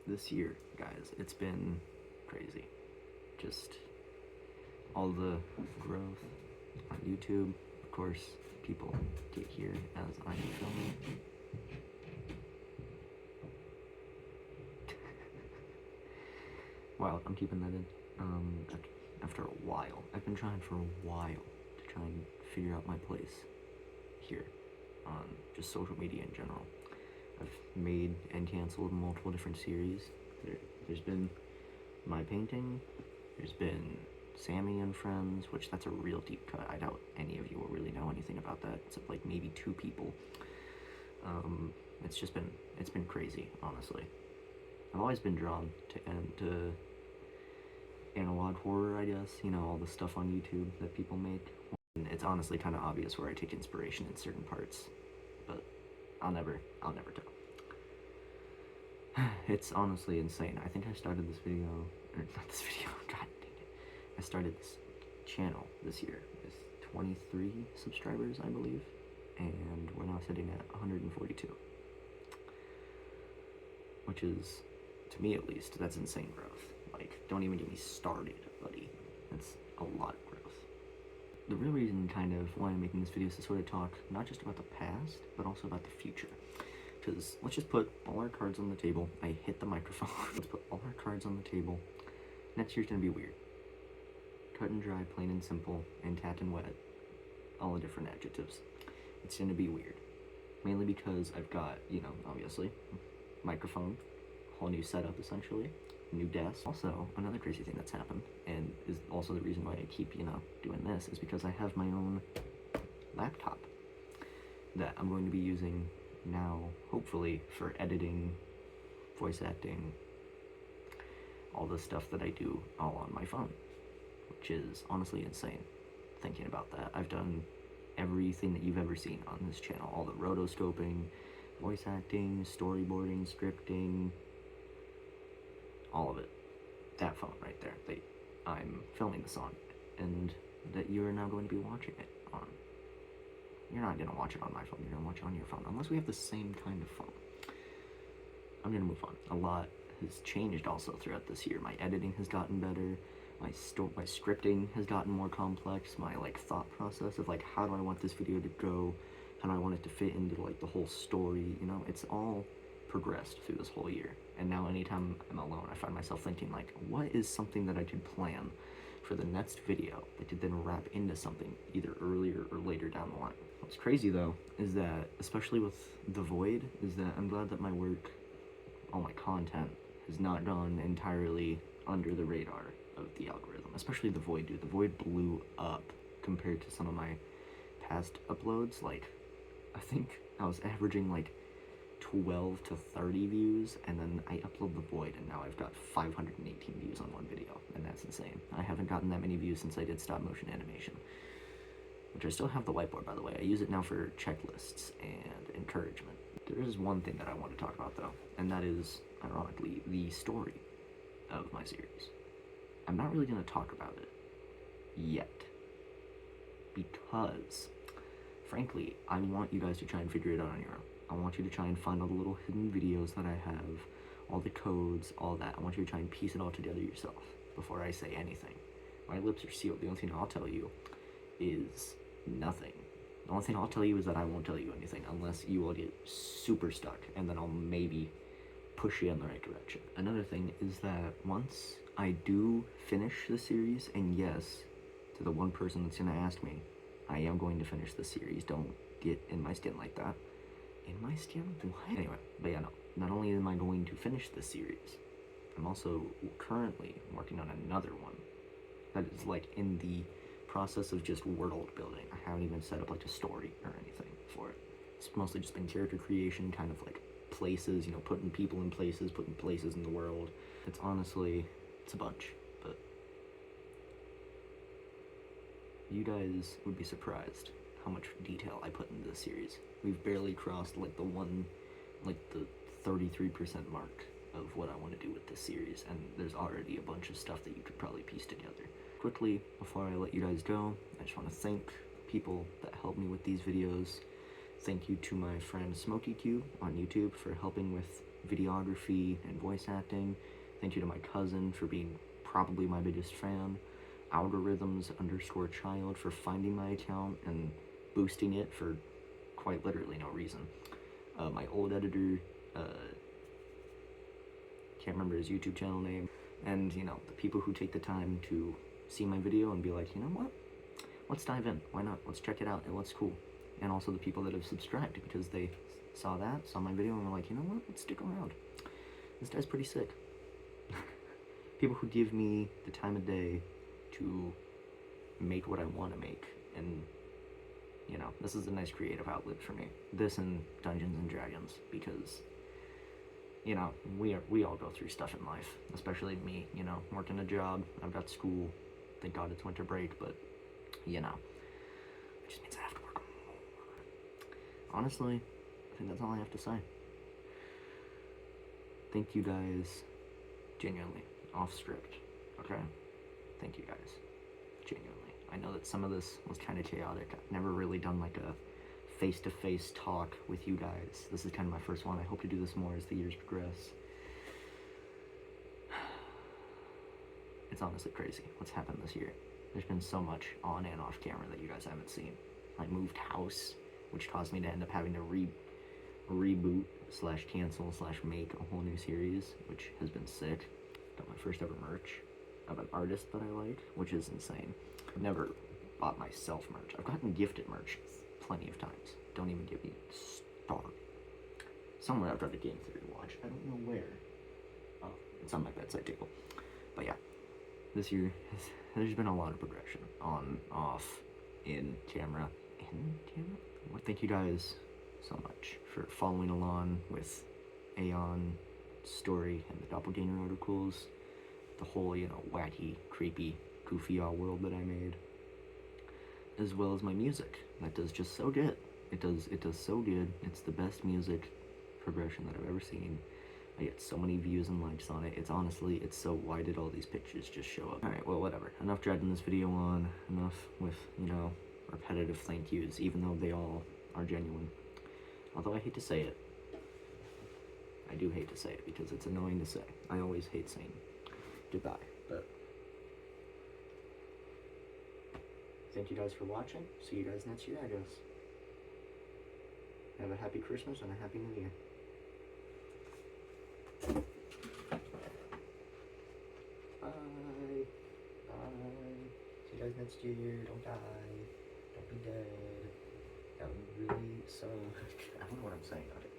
this year, guys, it's been crazy. Just all the growth on YouTube. Of course, people get here as I'm filming. Wow, I'm keeping that in. After a while. I've been trying for a while to try and figure out my place here on just social media in general. I've made and canceled multiple different series. There's been my painting, there's been Sammy and Friends, which that's a real deep cut. I doubt any of you will really know anything about that, except like maybe 2 people. It's been crazy, honestly. I've always been drawn to analog horror, I guess, you know, all the stuff on YouTube that people make. And it's honestly kind of obvious where I take inspiration in certain parts, but I'll never tell. It's honestly insane. I think I started this video, or not this video, god dang it. I started this channel this year with 23 subscribers, I believe, and we're now sitting at 142. Which is, to me at least, that's insane growth. Like, don't even get me started, buddy. That's a lot of growth. The real reason kind of why I'm making this video is to sort of talk not just about the past, but also about the future. Because let's just put all our cards on the table. I hit the microphone. Let's put all our cards on the table. Next year's gonna be weird. Cut and dry, plain and simple, and tat and wet. All the different adjectives. It's gonna be weird. Mainly because I've got, you know, obviously, microphone, whole new setup essentially, new desk. Also, another crazy thing that's happened, and is also the reason why I keep, you know, doing this, is because I have my own laptop that I'm going to be using now, hopefully, for editing, voice acting, all the stuff that I do all on my phone, which is honestly insane thinking about that. I've done everything that you've ever seen on this channel, all the rotoscoping, voice acting, storyboarding, scripting, all of it. That phone right there that I'm filming this on, and that you are now going to be watching it on. You're not going to watch it on my phone, you're going to watch it on your phone, unless we have the same kind of phone. I'm going to move on. A lot has changed also throughout this year. My editing has gotten better, my scripting has gotten more complex, my like thought process of like, how do I want this video to go, how do I want it to fit into like the whole story, you know, it's all progressed through this whole year. And now anytime I'm alone, I find myself thinking like, what is something that I could plan for the next video that could then wrap into something either earlier or later down the line. What's crazy though is that, especially with The Void, is that I'm glad that my work, all my content, has not gone entirely under the radar of the algorithm, especially The Void, dude. The Void blew up compared to some of my past uploads. Like, I think I was averaging like 12 to 30 views, and then I upload The Void, and now I've got 518 views on one video, and that's insane. I haven't gotten that many views since I did stop motion animation, which I still have the whiteboard, by the way. I use it now for checklists and encouragement. There is one thing that I want to talk about, though, and that is, ironically, the story of my series. I'm not really going to talk about it yet, because, frankly, I want you guys to try and figure it out on your own. I want you to try and find all the little hidden videos that I have, all the codes, all that. I want you to try and piece it all together yourself before I say anything. My lips are sealed. The only thing I'll tell you is nothing. The only thing I'll tell you is that I won't tell you anything unless you will get super stuck, and then I'll maybe push you in the right direction. Another thing is that once I do finish the series, and yes, to the one person that's going to ask me, I am going to finish the series. Don't get in my skin like that. In my skin? What? Anyway, but yeah, no. Not only am I going to finish this series, I'm also currently working on another one that is like in the process of just world building. I haven't even set up like a story or anything for it. It's mostly just been character creation, kind of like places, you know, putting people in places, putting places in the world. It's honestly, it's a bunch, but you guys would be surprised how much detail I put into this series. We've barely crossed like the 33% mark of what I want to do with this series, and there's already a bunch of stuff that you could probably piece together. Quickly, before I let you guys go, I just want to thank people that helped me with these videos. Thank you to my friend Smokey Q on YouTube for helping with videography and voice acting. Thank you to my cousin for being probably my biggest fan. Algorithms_child for finding my account and boosting it for quite literally no reason. My old editor, can't remember his YouTube channel name, and you know, the people who take the time to see my video and be like, you know what, let's dive in, why not, let's check it out, it looks cool. And also the people that have subscribed because they saw my video, and were like, you know what, let's stick around, this guy's pretty sick. People who give me the time of day to make what I want to make, and you know, this is a nice creative outlet for me. This and Dungeons and Dragons, because you know, we all go through stuff in life, especially me, you know, working a job, I've got school, thank God it's winter break, but you know, it just means I have to work more. Honestly, I think that's all I have to say. Thank you guys, genuinely, off script, okay? Thank you guys, genuinely. I know that some of this was kind of chaotic. I've never really done like a face-to-face talk with you guys. This is kind of my first one. I hope to do this more as the years progress. It's honestly crazy what's happened this year. There's been so much on and off camera that you guys haven't seen. I moved house, which caused me to end up having to reboot / cancel / make a whole new series, which has been sick. Got my first ever merch of an artist that I like, which is insane. I've never bought myself merch. I've gotten gifted merch plenty of times. Don't even get me started. Somewhere I've got a Game Theory watch. I don't know where. Oh, it's on my bedside table. But yeah, this year there's been a lot of progression on, off, in camera. Well, thank you guys so much for following along with Aeon story and the Doppelganger articles, the whole, you know, wacky, creepy, goofy world that I made, as well as my music. That does just so good. It does so good. It's the best music progression that I've ever seen. I get so many views and likes on it. It's honestly, it's so, why did all these pictures just show up? Alright, well, whatever. Enough dragging this video on. Enough with, you know, repetitive thank yous, even though they all are genuine. Although I hate to say it. I do hate to say it because it's annoying to say. I always hate saying goodbye, but thank you guys for watching. See you guys next year, I guess. Have a happy Christmas and a happy New Year. Bye. Bye. See you guys next year. Don't die. Don't be dead. That would really suck. I don't know what I'm saying. Okay.